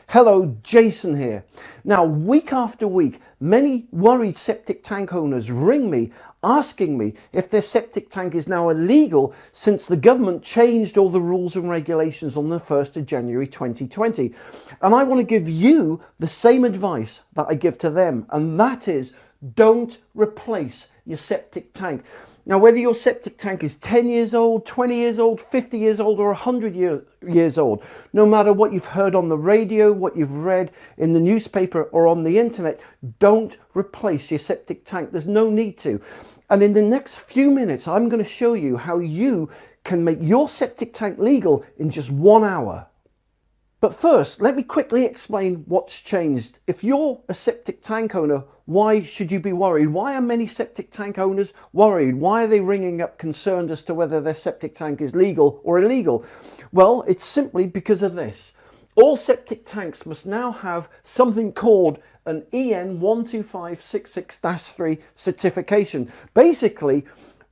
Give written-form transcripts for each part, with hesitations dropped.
Hello, Jason here. Now, week after week, many worried septic tank owners ring me asking me if their septic tank is now illegal since the government changed all the rules and regulations on the 1st of January 2020. And I want to give you the same advice that I give to them, and that is don't replace your septic tank. Now, whether your septic tank is 10 years old, 20 years old, 50 years old, or 100 years old, no matter what you've heard on the radio, what you've read in the newspaper or on the internet, don't replace your septic tank. There's no need to. And in the next few minutes, I'm going to show you how you can make your septic tank legal in just 1 hour. But first, let me quickly explain what's changed. If you're a septic tank owner, why should you be worried? Why are many septic tank owners worried? Why are they ringing up concerned as to whether their septic tank is legal or illegal? Well, it's simply because of this. All septic tanks must now have something called an EN 12566-3 certification. Basically,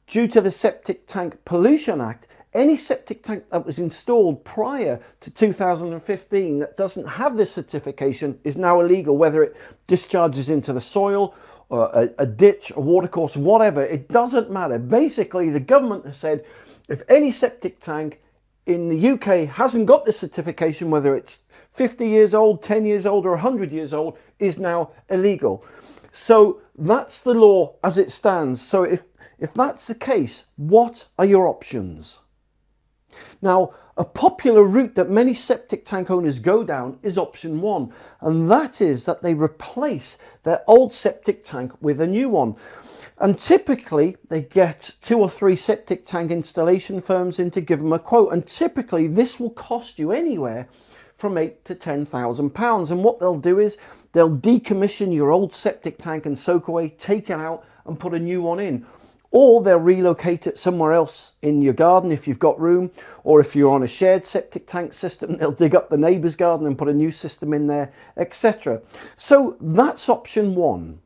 due to the Septic Tank Pollution Act, any septic tank that was installed prior to 2015 that doesn't have this certification is now illegal, whether it discharges into the soil or a ditch, a watercourse, whatever. It doesn't matter. Basically, the government has said if any septic tank in the UK hasn't got this certification, whether it's 50 years old, 10 years old, or 100 years old, is now illegal. So that's the law as it stands. So if that's the case, what are your options? Now, a popular route that many septic tank owners go down is option 1, and that is that they replace their old septic tank with a new one. And typically they get 2 or 3 septic tank installation firms in to give them a quote, and typically this will cost you anywhere from £8,000 to £10,000. And what they'll do is they'll decommission your old septic tank and soak away, take it out and put a new one in. Or they'll relocate it somewhere else in your garden if you've got room, or if you're on a shared septic tank system, they'll dig up the neighbour's garden and put a new system in there, etc. So that's option 1.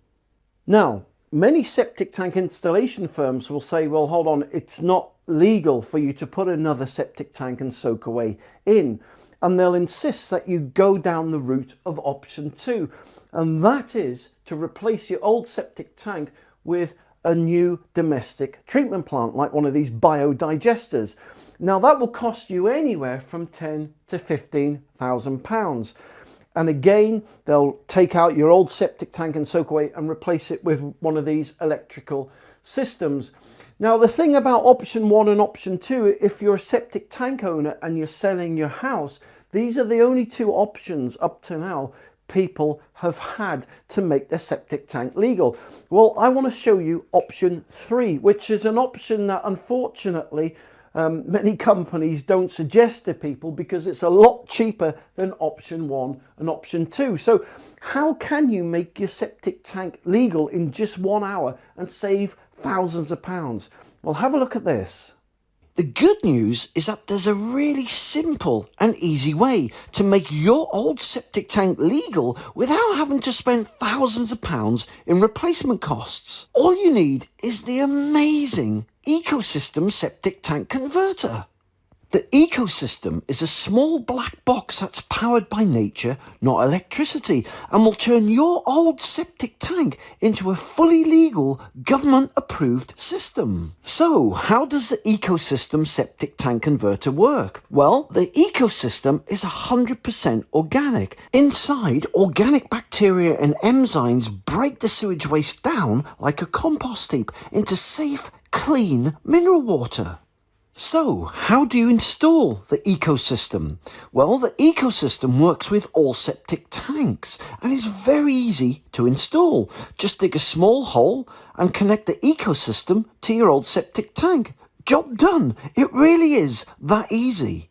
Now, many septic tank installation firms will say, well, hold on, it's not legal for you to put another septic tank and soak away in. And they'll insist that you go down the route of option 2. And that is to replace your old septic tank with a new domestic treatment plant, like one of these biodigesters. Now that will cost you anywhere from £10,000 to £15,000. And again, they'll take out your old septic tank and soak away and replace it with one of these electrical systems. Now the thing about option 1 and option 2, if you're a septic tank owner and you're selling your house, these are the only 2 options up to now people have had to make their septic tank legal. Well, I want to show you option 3, which is an option that unfortunately many companies don't suggest to people because it's a lot cheaper than option 1 and option 2. So how can you make your septic tank legal in just 1 hour and save thousands of pounds? Well, have a look at this. The good news is that there's a really simple and easy way to make your old septic tank legal without having to spend thousands of pounds in replacement costs. All you need is the amazing Ecosystem Septic Tank Converter. The Ecosystem is a small black box that's powered by nature, not electricity, and will turn your old septic tank into a fully legal, government-approved system. So, how does the Ecosystem Septic Tank Converter work? Well, the Ecosystem is 100% organic. Inside, organic bacteria and enzymes break the sewage waste down like a compost heap into safe, clean mineral water. So, how do you install the Ecosystem? Well, the Ecosystem works with all septic tanks and is very easy to install. Just dig a small hole and connect the Ecosystem to your old septic tank. Job done. It really is that easy.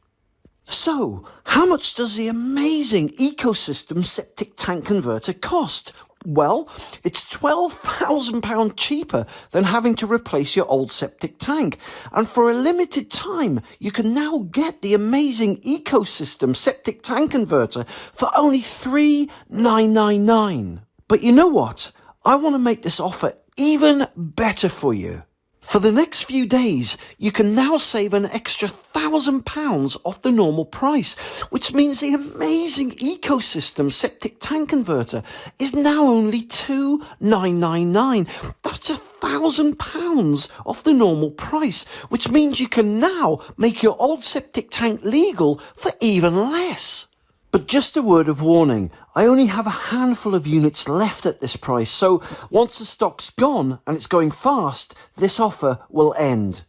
So, how much does the amazing Ecosystem Septic Tank Converter cost? Well, it's £12,000 cheaper than having to replace your old septic tank. And for a limited time, you can now get the amazing Ecosystem Septic Tank Converter for only £3,999. But you know what? I want to make this offer even better for you. For the next few days, you can now save an extra £1,000 off the normal price, which means the amazing ecosystem septic tank converter is now only £2,999. That's £1,000 off the normal price, which means you can now make your old septic tank legal for even less. But just a word of warning, I only have a handful of units left at this price, so once the stock's gone and it's going fast, this offer will end.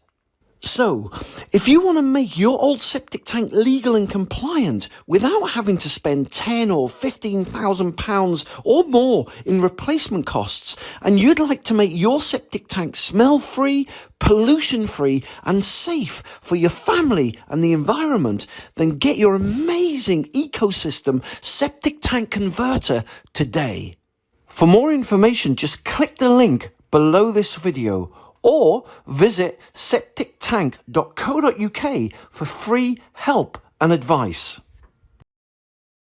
So, if you want to make your old septic tank legal and compliant without having to spend £10,000 or £15,000 or more in replacement costs, and you'd like to make your septic tank smell-free, pollution-free and safe for your family and the environment, then get your amazing ecosystem septic tank converter today. For more information, just click the link below this video or visit septictank.co.uk for free help and advice.